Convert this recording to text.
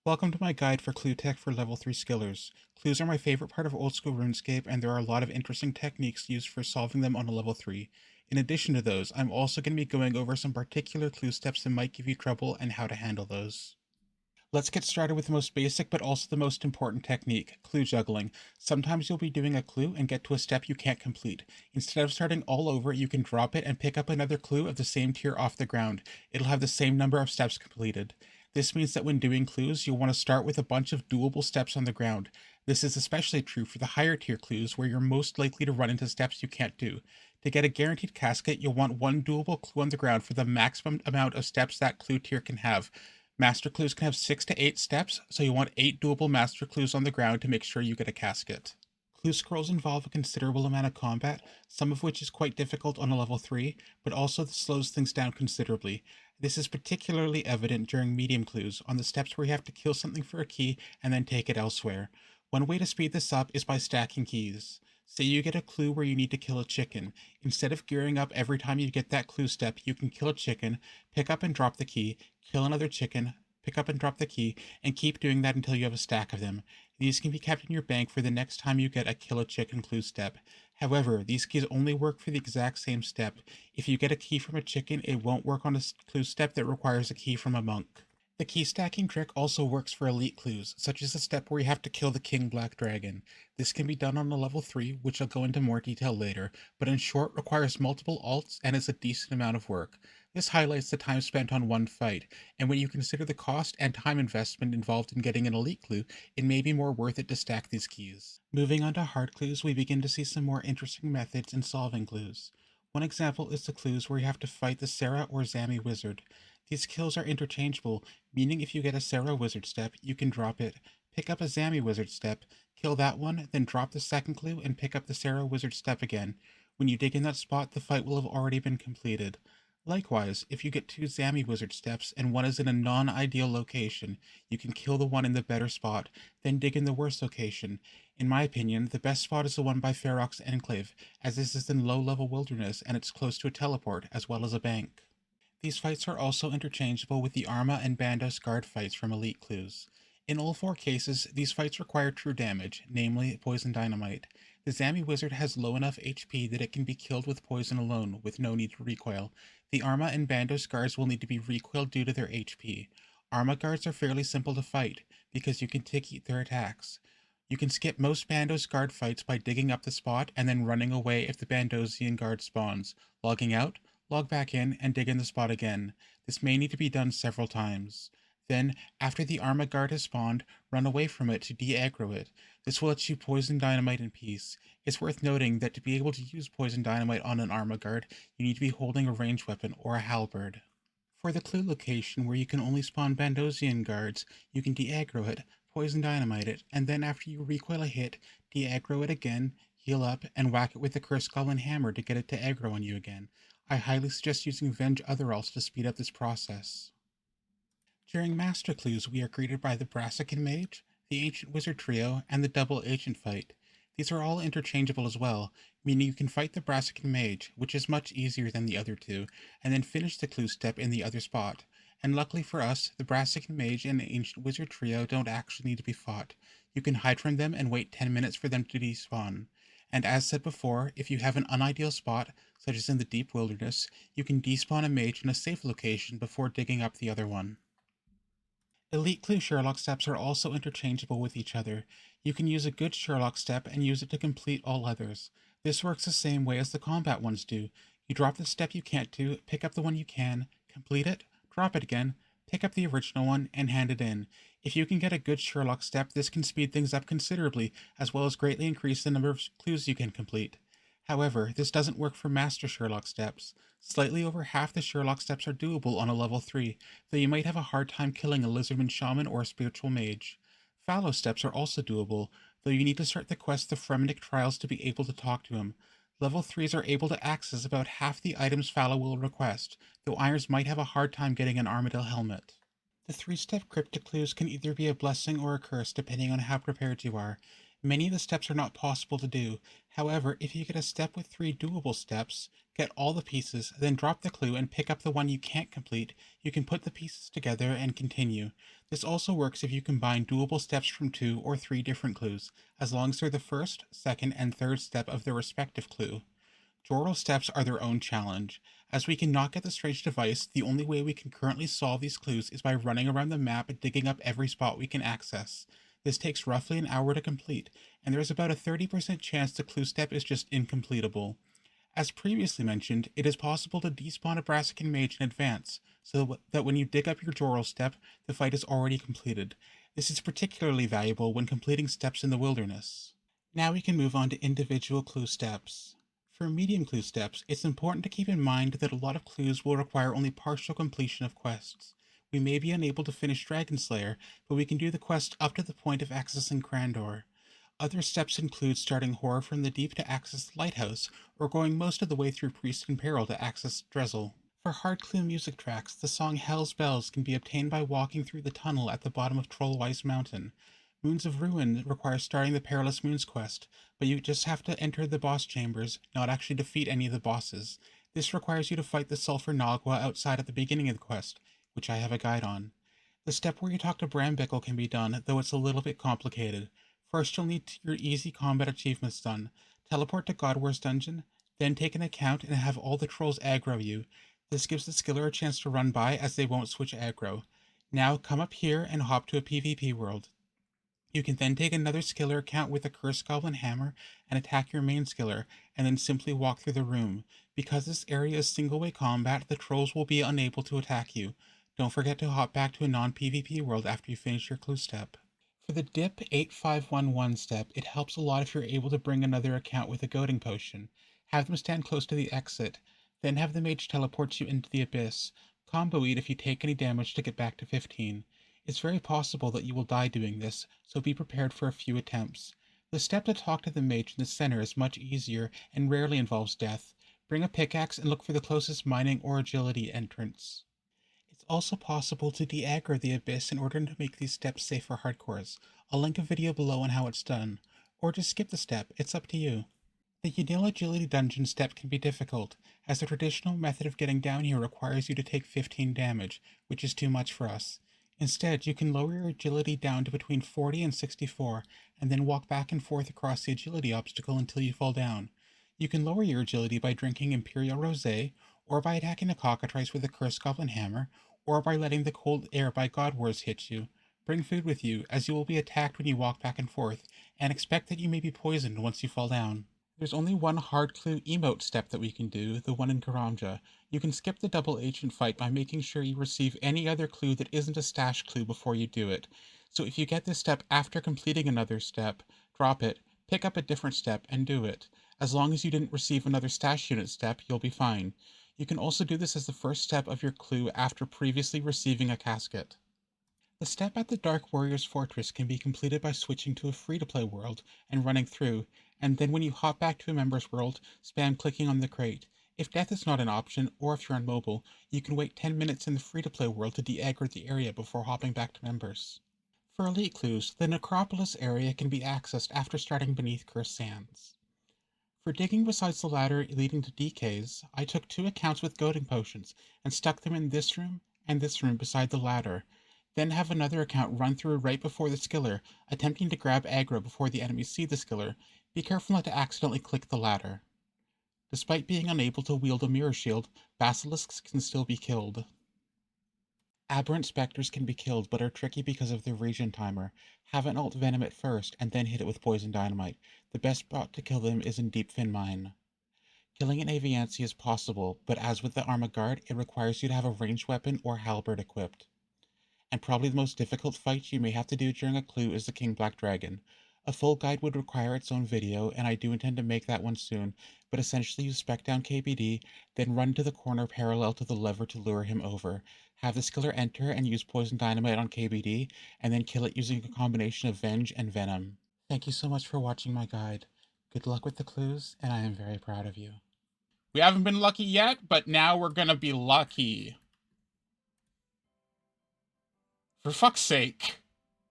Welcome to my guide for clue tech for level 3 skillers. Clues are my favorite part of old school RuneScape, and there are a lot of interesting techniques used for solving them on a level 3. In addition to those, I'm also going to be going over some particular clue steps that might give you trouble and how to handle those. Let's get started with the most basic but also the most important technique, clue juggling. Sometimes you'll be doing a clue and get to a step you can't complete. Instead of starting all over, you can drop it and pick up another clue of the same tier off the ground. It'll have the same number of steps completed. This means that when doing clues, you'll want to start with a bunch of doable steps on the ground. This is especially true for the higher tier clues where you're most likely to run into steps you can't do. To get a guaranteed casket, you'll want one doable clue on the ground for the maximum amount of steps that clue tier can have. Master clues can have 6 to 8 steps, so you want 8 doable master clues on the ground to make sure you get a casket. Clue scrolls involve a considerable amount of combat, some of which is quite difficult on a level 3, but also slows things down considerably. This is particularly evident during medium clues, on the steps where you have to kill something for a key and then take it elsewhere. One way to speed this up is by stacking keys. Say you get a clue where you need to kill a chicken. Instead of gearing up every time you get that clue step, you can kill a chicken, pick up and drop the key, kill another chicken, pick up and drop the key, and keep doing that until you have a stack of them. These can be kept in your bank for the next time you get a kill a chicken clue step. However, these keys only work for the exact same step. If you get a key from a chicken, it won't work on a clue step that requires a key from a monk. The key stacking trick also works for elite clues, such as the step where you have to kill the King Black Dragon. This can be done on a level 3, which I'll go into more detail later, but in short requires multiple alts and is a decent amount of work. This highlights the time spent on one fight, and when you consider the cost and time investment involved in getting an elite clue, it may be more worth it to stack these keys. Moving on to hard clues, we begin to see some more interesting methods in solving clues. One example is the clues where you have to fight the Sarah or Zami wizard. These kills are interchangeable, meaning if you get a Sarah wizard step, you can drop it, pick up a Zami wizard step, kill that one, then drop the second clue and pick up the Sarah wizard step again. When you dig in that spot, the fight will have already been completed. Likewise, if you get two Zami wizard steps and one is in a non-ideal location, you can kill the one in the better spot, then dig in the worst location. In my opinion, the best spot is the one by Ferox's Enclave, as this is in low-level wilderness and it's close to a teleport as well as a bank. These fights are also interchangeable with the Arma and Bandos guard fights from Elite Clues. In all 4 cases, these fights require true damage, namely poison dynamite. The Zami wizard has low enough HP that it can be killed with poison alone, with no need to recoil. The Arma and Bandos guards will need to be recoiled due to their HP. Arma guards are fairly simple to fight, because you can tick their attacks. You can skip most Bandos guard fights by digging up the spot and then running away if the Bandosian guard spawns, logging out, log back in, and dig in the spot again. This may need to be done several times. Then, after the Arma guard has spawned, run away from it to de-aggro it. This will let you poison dynamite in peace. It's worth noting that to be able to use poison dynamite on an Arma guard, you need to be holding a ranged weapon or a halberd. For the clue location where you can only spawn Bandosian guards, you can de-aggro it, poison dynamite it, and then after you recoil a hit, de-aggro it again, heal up, and whack it with the Curse Goblin Hammer to get it to aggro on you again. I highly suggest using Venge Otheralls to speed up this process. During Master Clues, we are greeted by the Brassican Mage, the Ancient Wizard Trio, and the Double Agent fight. These are all interchangeable as well, meaning you can fight the Brassican Mage, which is much easier than the other two, and then finish the clue step in the other spot. And luckily for us, the Brassican Mage and the Ancient Wizard Trio don't actually need to be fought. You can hide from them and wait 10 minutes for them to despawn. And as said before, if you have an unideal spot, such as in the deep wilderness, you can despawn a mage in a safe location before digging up the other one. Elite Clue Sherlock steps are also interchangeable with each other. You can use a good Sherlock step and use it to complete all others. This works the same way as the combat ones do. You drop the step you can't do, pick up the one you can, complete it, drop it again, pick up the original one, and hand it in. If you can get a good Sherlock step, this can speed things up considerably, as well as greatly increase the number of clues you can complete. However, this doesn't work for Master Sherlock steps. Slightly over half the Sherlock steps are doable on a level 3, though you might have a hard time killing a Lizardman Shaman or a Spiritual Mage. Fallow steps are also doable, though you need to start the quest the Fremenic Trials to be able to talk to him. Level 3s are able to access about half the items Fallow will request, though Irons might have a hard time getting an Armadillo helmet. The 3-step cryptic clues can either be a blessing or a curse depending on how prepared you are. Many of the steps are not possible to do. However, if you get a step with 3 doable steps, Get all the pieces, then drop the clue and pick up the one you can't complete. You can put the pieces together and continue. This also works if you combine doable steps from 2 or 3 different clues, as long as they're the first, second, and third step of their respective clue. Jordal steps are their own challenge. As we cannot get the strange device, the only way we can currently solve these clues is by running around the map and digging up every spot we can access. This takes roughly an hour to complete, and there is about a 30% chance the clue step is just incompletable. As previously mentioned, it is possible to despawn a Brassican mage in advance, so that when you dig up your Joral step, the fight is already completed. This is particularly valuable when completing steps in the wilderness. Now we can move on to individual clue steps. For medium clue steps, it's important to keep in mind that a lot of clues will require only partial completion of quests. We may be unable to finish Dragonslayer, but we can do the quest up to the point of accessing Crandor. Other steps include starting Horror from the Deep to access the Lighthouse, or going most of the way through Priest in Peril to access Drezel. For hard clue music tracks, the song Hell's Bells can be obtained by walking through the tunnel at the bottom of Trollwise Mountain. Moons of Ruin requires starting the Perilous Moons quest, but you just have to enter the boss chambers, not actually defeat any of the bosses. This requires you to fight the Sulphur Nagwa outside at the beginning of the quest, which I have a guide on. The step where you talk to Brambickle can be done, though it's a little bit complicated. First, you'll need your easy combat achievements done. Teleport to Godwar's dungeon, then take an account and have all the trolls aggro you. This gives the skiller a chance to run by as they won't switch aggro. Now come up here and hop to a PvP world. You can then take another skiller account with a Cursed Goblin Hammer and attack your main skiller, and then simply walk through the room. Because this area is single-way combat, the trolls will be unable to attack you. Don't forget to hop back to a non-PvP world after you finish your clue step. For the Dip 8511 step, it helps a lot if you're able to bring another account with a goading potion. Have them stand close to the exit, then have the mage teleport you into the abyss. Combo eat if you take any damage to get back to 15. It's very possible that you will die doing this, so be prepared for a few attempts. The step to talk to the mage in the center is much easier and rarely involves death. Bring a pickaxe and look for the closest mining or agility entrance. It's also possible to de-aggro the abyss in order to make these steps safe for hardcores. I'll link a video below on how it's done. Or just skip the step, it's up to you. The Yanil Agility Dungeon step can be difficult, as the traditional method of getting down here requires you to take 15 damage, which is too much for us. Instead, you can lower your agility down to between 40 and 64, and then walk back and forth across the agility obstacle until you fall down. You can lower your agility by drinking Imperial Rosé, or by attacking a cockatrice with a Cursed Goblin Hammer, or by letting the cold air by God Wars hit you. Bring food with you, as you will be attacked when you walk back and forth, and expect that you may be poisoned once you fall down. There's only one hard clue emote step that we can do, the one in Karamja. You can skip the double agent fight by making sure you receive any other clue that isn't a stash clue before you do it. So if you get this step after completing another step, drop it, pick up a different step, and do it. As long as you didn't receive another stash unit step, you'll be fine. You can also do this as the first step of your clue after previously receiving a casket. The step at the Dark Warrior's Fortress can be completed by switching to a free-to-play world and running through, and then when you hop back to a member's world, spam clicking on the crate. If death is not an option, or if you're on mobile, you can wait 10 minutes in the free-to-play world to de-aggro the area before hopping back to members. For elite clues, the Necropolis area can be accessed after starting beneath Cursed Sands. For digging besides the ladder leading to DKs, I took 2 accounts with goading potions and stuck them in this room and this room beside the ladder. Then have another account run through right before the skiller, attempting to grab aggro before the enemies see the skiller. Be careful not to accidentally click the ladder. Despite being unable to wield a mirror shield, basilisks can still be killed. Aberrant specters can be killed, but are tricky because of their regen timer. Have an alt venom at first, and then hit it with poison dynamite. The best spot to kill them is in Deep Fin Mine. Killing an Aviancy is possible, but as with the Arma Guard, it requires you to have a ranged weapon or halberd equipped. And probably the most difficult fight you may have to do during a clue is the King Black Dragon. A full guide would require its own video, and I do intend to make that one soon, but essentially you spec down KBD, then run to the corner parallel to the lever to lure him over. Have the skiller enter and use poison dynamite on KBD, and then kill it using a combination of Venge and Venom. Thank you so much for watching my guide. Good luck with the clues, and I am very proud of you. We haven't been lucky yet, but now we're gonna be lucky. For fuck's sake.